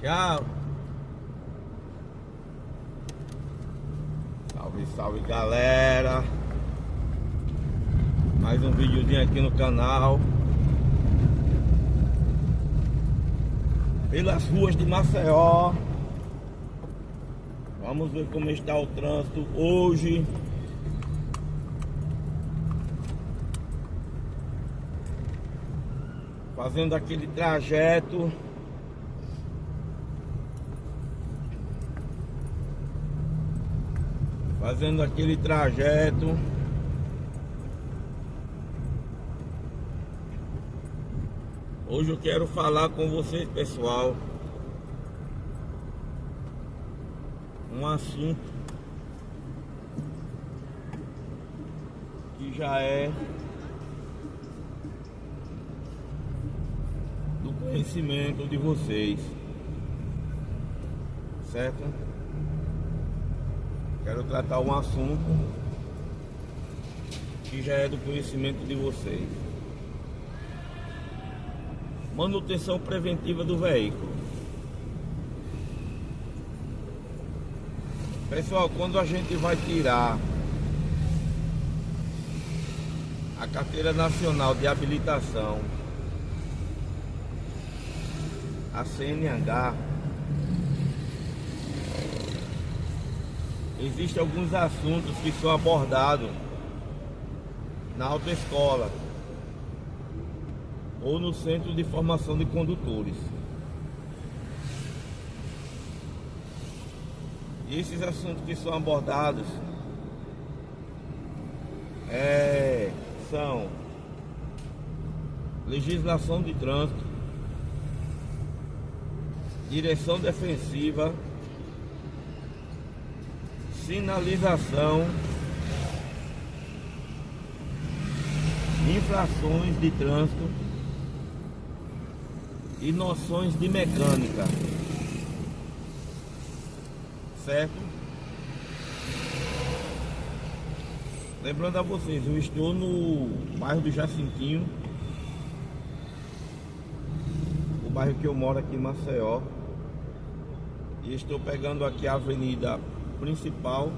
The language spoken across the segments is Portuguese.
Tchau. Salve, salve, galera. Mais um videozinho aqui no canal. Pelas ruas de Maceió. Vamos ver como está o trânsito hoje. Fazendo aquele trajeto. Hoje eu quero falar com vocês, pessoal, um assunto que já é do conhecimento de vocês, certo? Quero tratar um assunto que já é do conhecimento de vocês. Manutenção preventiva do veículo. Pessoal, quando a gente vai tirar a Carteira Nacional de Habilitação, a CNH, existem alguns assuntos que são abordados na autoescola ou no Centro de Formação de Condutores. E esses assuntos que são abordados são legislação de trânsito, direção defensiva, sinalização, infrações de trânsito e noções de mecânica, certo? Lembrando a vocês, eu estou no bairro do Jacintinho, o bairro que eu moro aqui em Maceió, e estou pegando aqui a avenida principal,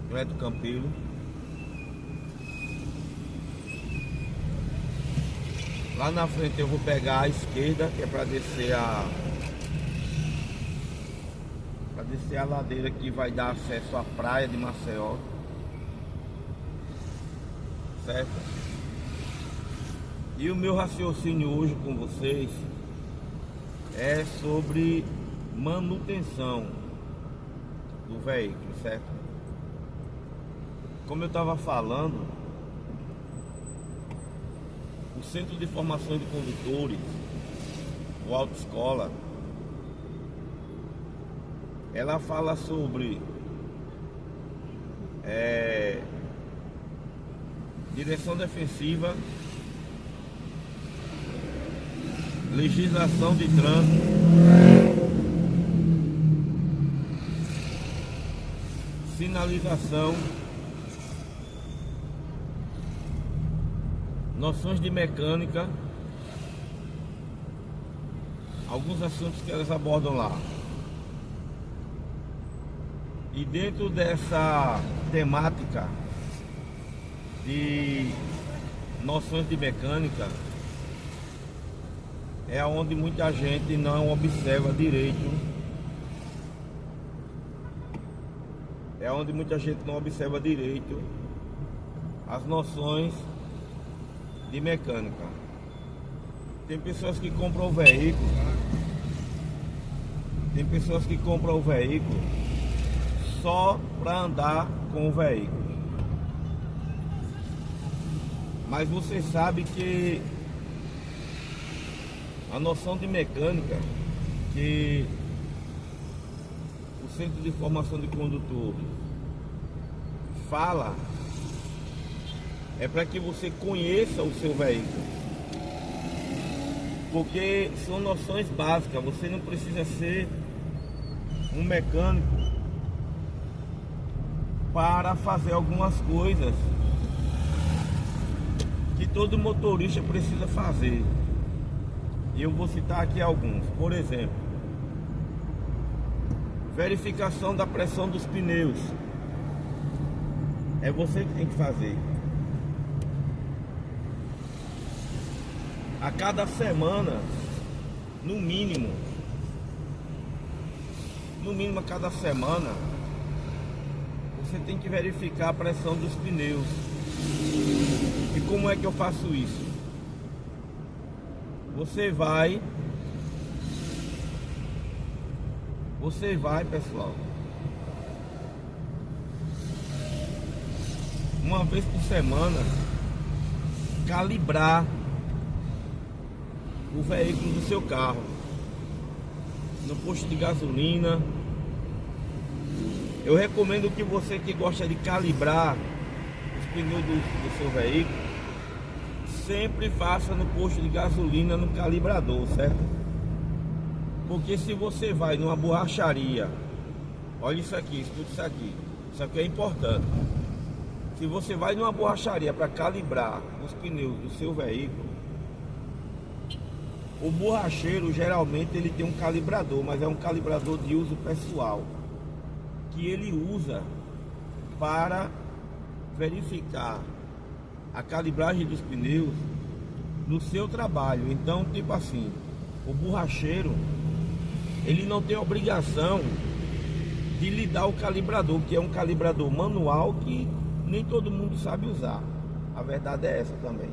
Cleto Campelo. Lá na frente eu vou pegar a esquerda, que é para descer a ladeira que vai dar acesso à praia de Maceió, certo? E o meu raciocínio hoje com vocês é sobre manutenção do veículo, certo? Como eu estava falando, o Centro de Formação de Condutores, o Autoescola, ela fala sobre direção defensiva, legislação de trânsito, sinalização, noções de mecânica, alguns assuntos que elas abordam lá. E dentro dessa temática de noções de mecânica é onde muita gente não observa direito. As noções de mecânica. Tem pessoas que compram o veículo. Só para andar com o veículo. Mas você sabe que a noção de mecânica que o Centro de Formação de Condutores fala é para que você conheça o seu veículo, porque são noções básicas. Você não precisa ser um mecânico para fazer algumas coisas que todo motorista precisa fazer. E eu vou citar aqui alguns. Por exemplo, Verificação da pressão dos pneus. É você que tem que fazer. A cada semana, no mínimo a cada semana, você tem que verificar a pressão dos pneus. E como é que eu faço isso? Você vai, pessoal, uma vez por semana, calibrar o veículo do seu carro no posto de gasolina. Eu recomendo que você que gosta de calibrar os pneus do seu veículo, sempre faça no posto de gasolina, no calibrador, certo? Porque se você vai numa borracharia, olha isso aqui, escuta isso aqui é importante. Se você vai numa borracharia para calibrar os pneus do seu veículo, o borracheiro geralmente ele tem um calibrador, mas é um calibrador de uso pessoal, que ele usa para verificar a calibragem dos pneus no seu trabalho. Então, tipo assim, o borracheiro ele não tem obrigação de lhe dar o calibrador, que é um calibrador manual que nem todo mundo sabe usar. A verdade é essa também.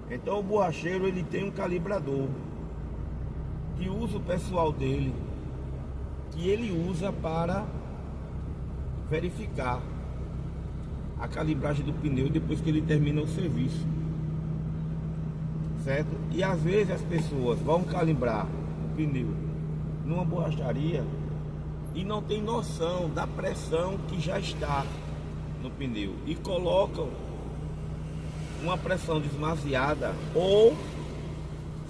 Então o borracheiro ele tem um calibrador de uso pessoal dele, que ele usa para verificar a calibragem do pneu depois que ele termina o serviço, certo? E às vezes as pessoas vão calibrar o pneu numa borracharia e não tem noção da pressão que já está no pneu e colocam uma pressão demasiada, ou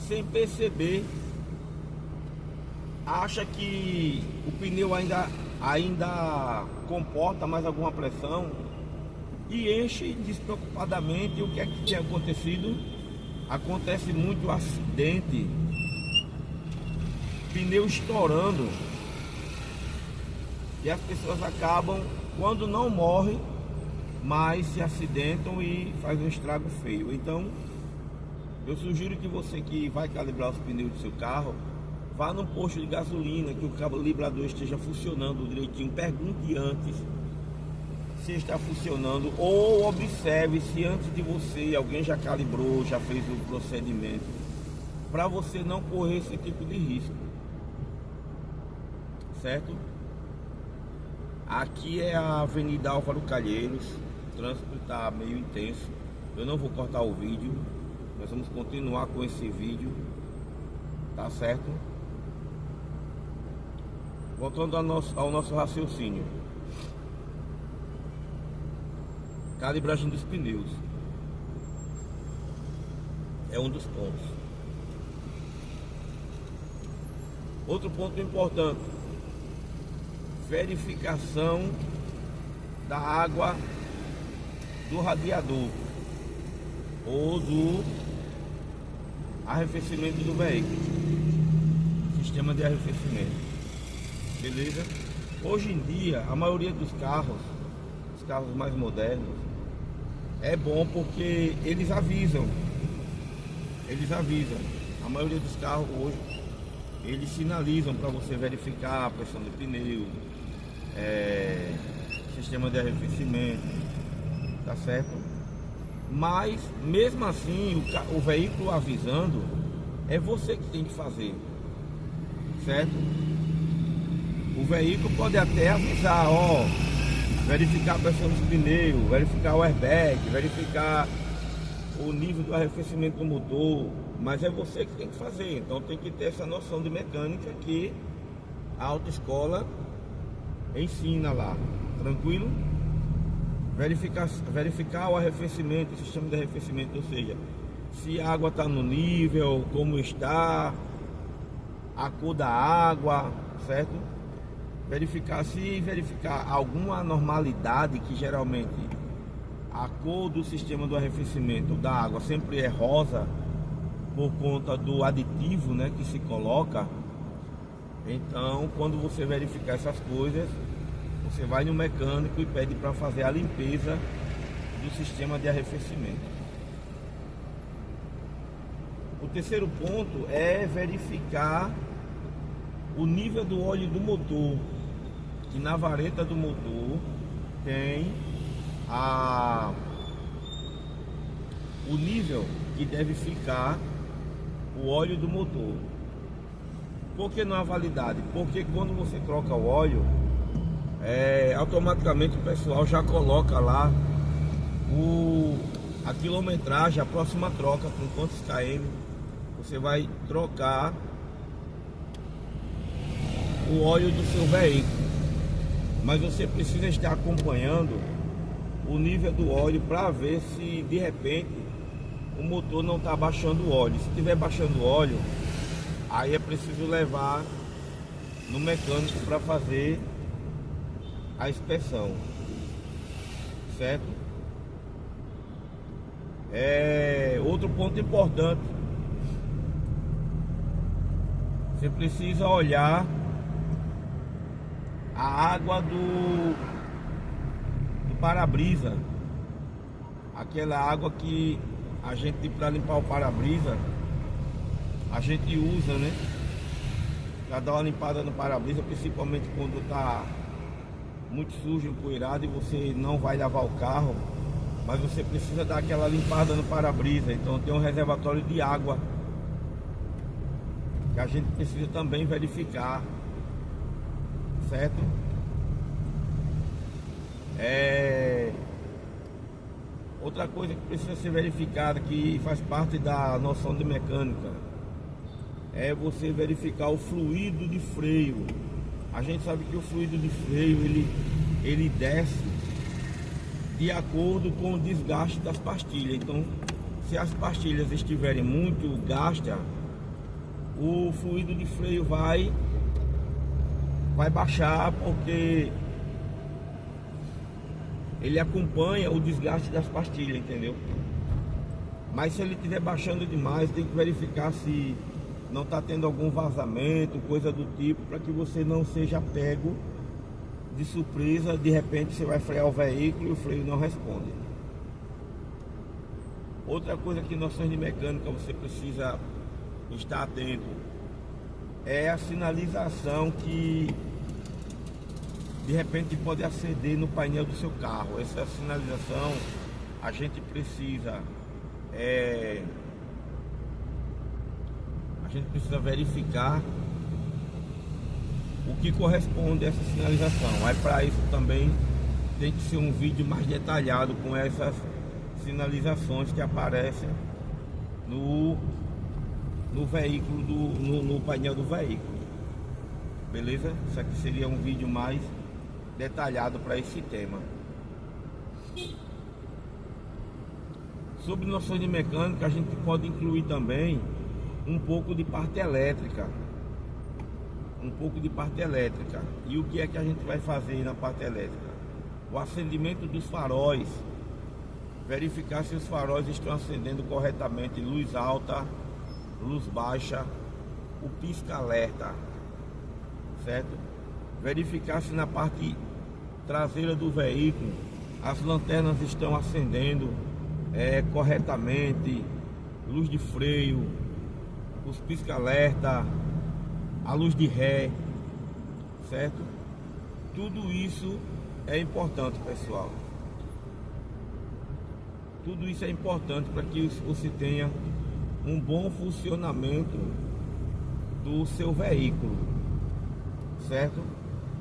sem perceber acha que o pneu ainda comporta mais alguma pressão e enche despreocupadamente. O que é que tem acontecido? Acontece muito acidente, pneu estourando, e as pessoas acabam, quando não morrem, mas se acidentam e faz um estrago feio. Então eu sugiro que você que vai calibrar os pneus do seu carro, vá no posto de gasolina, que o calibrador esteja funcionando direitinho. Pergunte antes se está funcionando, ou observe se antes de você alguém já calibrou, já fez o procedimento, para você não correr esse tipo de risco, certo? Aqui é a Avenida Álvaro Calheiros. O trânsito está meio intenso. Eu não vou cortar o vídeo, nós vamos continuar com esse vídeo, tá certo? Voltando ao nosso raciocínio, calibragem dos pneus é um dos pontos. Outro ponto importante: verificação da água do radiador ou do arrefecimento do veículo, sistema de arrefecimento, beleza? Hoje em dia, a maioria dos carros, os carros mais modernos, é bom porque eles avisam. A maioria dos carros hoje, eles sinalizam para você verificar a pressão do pneu, sistema de arrefecimento, tá certo? Mas mesmo assim, o veículo avisando, é você que tem que fazer, certo? O veículo pode até avisar, ó, verificar a pressão dos pneus, verificar o airbag, verificar o nível do arrefecimento do motor, mas é você que tem que fazer. Então tem que ter essa noção de mecânica que a autoescola ensina lá, tranquilo? Verificar o arrefecimento, o sistema de arrefecimento, ou seja, se a água está no nível, como está, a cor da água, certo? Verificar alguma anormalidade, que geralmente a cor do sistema do arrefecimento da água sempre é rosa por conta do aditivo, né, que se coloca. Então, quando você verificar essas coisas, você vai no mecânico e pede para fazer a limpeza do sistema de arrefecimento. O terceiro ponto é verificar o nível do óleo do motor, que na vareta do motor tem o nível que deve ficar o óleo do motor. Por que não há validade? Porque quando você troca o óleo, automaticamente o pessoal já coloca lá a quilometragem, a próxima troca, com quantos km você vai trocar o óleo do seu veículo. Mas você precisa estar acompanhando o nível do óleo para ver se de repente o motor não está baixando o óleo. Se estiver baixando o óleo, aí é preciso levar no mecânico para fazer a inspeção, certo? Outro ponto importante, você precisa olhar a água do para-brisa, aquela água que a gente, para limpar o para-brisa, a gente usa, né, para dar uma limpada no para-brisa, principalmente quando está muito sujo, empoeirado e você não vai lavar o carro, mas você precisa dar aquela limpada no para-brisa. Então tem um reservatório de água que a gente precisa também verificar, certo? Outra coisa que precisa ser verificada, que faz parte da noção de mecânica, é você verificar o fluido de freio. A gente sabe que o fluido de freio ele desce de acordo com o desgaste das pastilhas. Então, se as pastilhas estiverem muito gastas, o fluido de freio vai baixar, porque ele acompanha o desgaste das pastilhas, entendeu? Mas se ele estiver baixando demais, tem que verificar se não está tendo algum vazamento, coisa do tipo, para que você não seja pego de surpresa. De repente você vai frear o veículo e o freio não responde. Outra coisa que noções de mecânica você precisa estar atento é a sinalização que de repente pode acender no painel do seu carro. Essa sinalização a gente precisa verificar o que corresponde a essa sinalização. Aí para isso também tem que ser um vídeo mais detalhado com essas sinalizações que aparecem no veículo, no painel do veículo. Beleza? Isso aqui seria um vídeo mais detalhado para esse tema. Sobre noções de mecânica, a gente pode incluir também um pouco de parte elétrica. E o que é que a gente vai fazer na parte elétrica? O acendimento dos faróis. Verificar se os faróis estão acendendo corretamente, luz alta, luz baixa, o pisca-alerta, certo? Verificar se na parte traseira do veículo as lanternas estão acendendo corretamente, luz de freio, os pisca-alerta, a luz de ré, certo? Tudo isso é importante, pessoal. Tudo isso é importante para que você tenha um bom funcionamento do seu veículo, certo?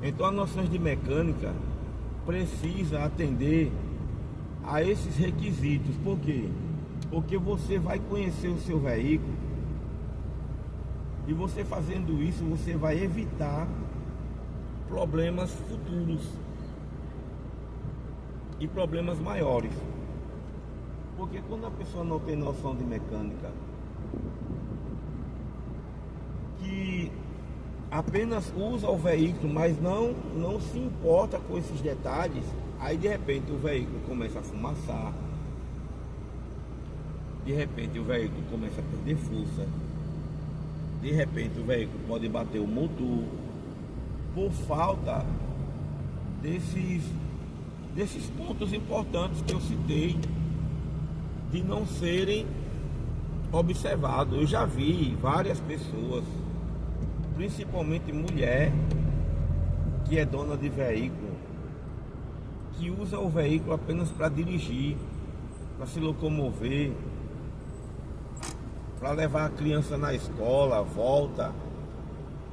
Então as noções de mecânica precisa atender a esses requisitos. Por quê? Porque você vai conhecer o seu veículo e você fazendo isso, você vai evitar problemas futuros e problemas maiores. Porque quando a pessoa não tem noção de mecânica, que apenas usa o veículo, mas não se importa com esses detalhes, aí de repente o veículo começa a fumaçar, de repente o veículo começa a perder força, de de repente o veículo pode bater o motor por falta desses pontos importantes que eu citei, de não serem observados. Eu já vi várias pessoas, principalmente mulher, que é dona de veículo, que usa o veículo apenas para dirigir, para se locomover, para levar a criança na escola, volta,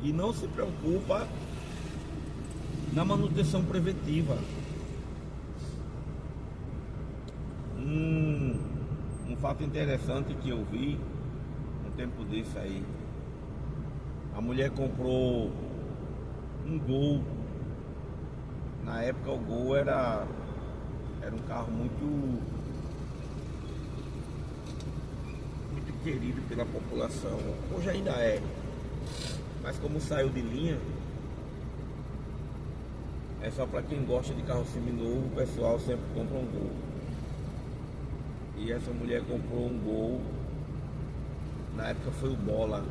e não se preocupa na manutenção preventiva. Um fato interessante que eu vi um tempo desse aí, a mulher comprou um Gol. Na época o Gol era um carro muito querido pela população. Hoje ainda é, mas como saiu de linha, é só para quem gosta de carro seminovo. O pessoal sempre compra um Gol. E essa mulher comprou um Gol, na época foi o Bola,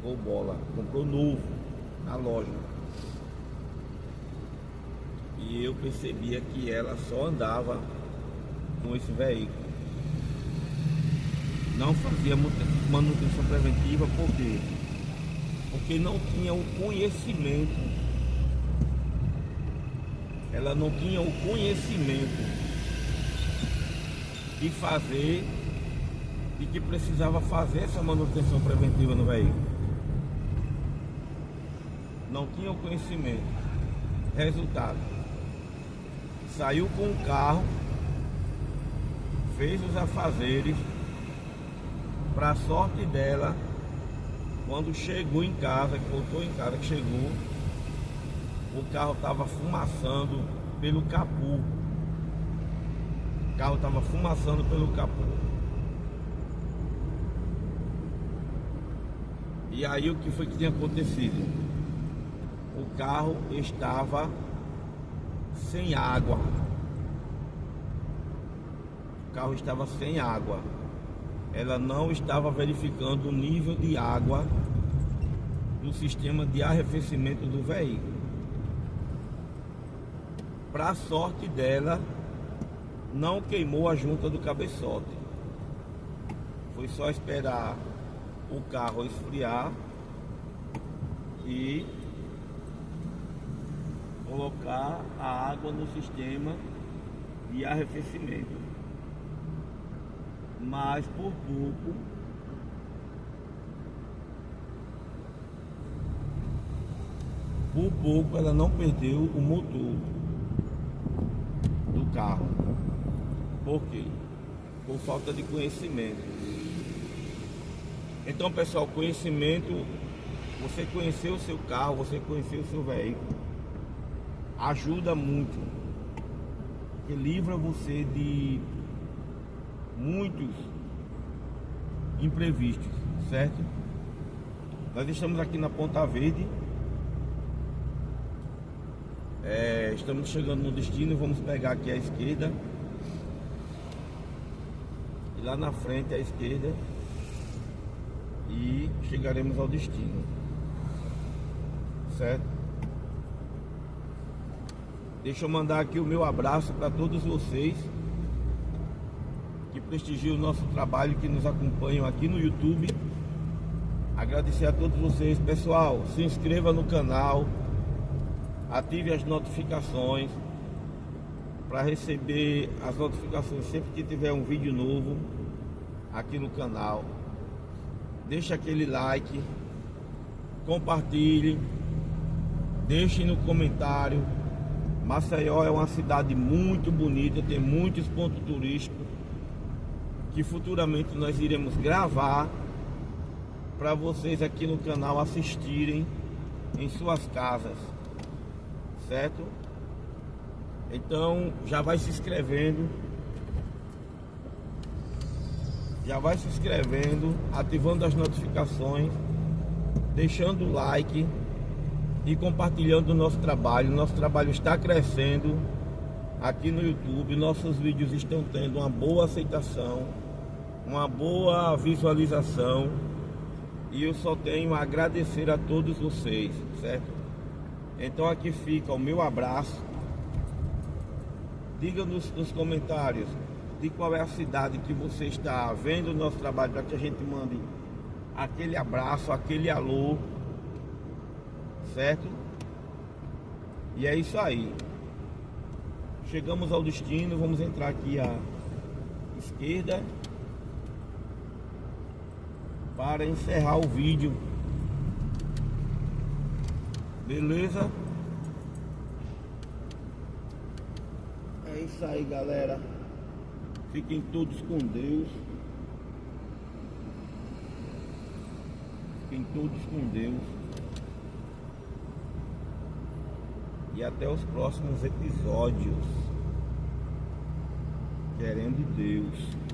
Gol Bola, comprou novo na loja. E eu percebia que ela só andava com esse veículo, não fazia manutenção preventiva. Por quê? Porque não tinha o conhecimento. Ela não tinha o conhecimento de fazer, de que precisava fazer essa manutenção preventiva no veículo. Não tinha o conhecimento. Resultado, saiu com o carro, fez os afazeres. Para sorte dela, quando chegou em casa, que voltou em casa, que chegou, o carro estava fumaçando pelo capô. O carro estava fumaçando pelo capô. E aí o que foi que tinha acontecido? O carro estava sem água. O carro estava sem água. Ela não estava verificando o nível de água do sistema de arrefecimento do veículo. Para a sorte dela, não queimou a junta do cabeçote. Foi só esperar o carro esfriar e colocar a água no sistema de arrefecimento. Mas por pouco ela não perdeu o motor do carro. Por quê? Por falta de conhecimento. Então, pessoal, conhecimento, você conhecer o seu carro, você conhecer o seu veículo, ajuda muito, que livra você de muitos imprevistos, certo? Nós estamos aqui na Ponta Verde, estamos chegando no destino. Vamos pegar aqui à esquerda, e lá na frente à esquerda, e chegaremos ao destino, certo? Deixa eu mandar aqui o meu abraço para todos vocês que prestigiam o nosso trabalho, que nos acompanham aqui no YouTube. Agradecer a todos vocês. Pessoal, se inscreva no canal, ative as notificações para receber as notificações sempre que tiver um vídeo novo aqui no canal. Deixe aquele like, compartilhe, deixe no comentário. Maceió é uma cidade muito bonita, tem muitos pontos turísticos que futuramente nós iremos gravar para vocês aqui no canal assistirem em suas casas, certo? Então já vai se inscrevendo, ativando as notificações, deixando o like e compartilhando o nosso trabalho. Nosso trabalho está crescendo aqui no YouTube. Nossos vídeos estão tendo uma boa aceitação, uma boa visualização, E eu só tenho a agradecer a todos vocês, certo? Então aqui fica o meu abraço. Diga nos comentários de qual é a cidade que você está vendo o nosso trabalho, para que a gente mande aquele abraço, aquele alô, certo? E é isso aí. Chegamos ao destino, vamos entrar aqui à esquerda para encerrar o vídeo. Beleza? É isso aí, galera. Fiquem todos com Deus. Fiquem todos com Deus. E até os próximos episódios. Querendo Deus.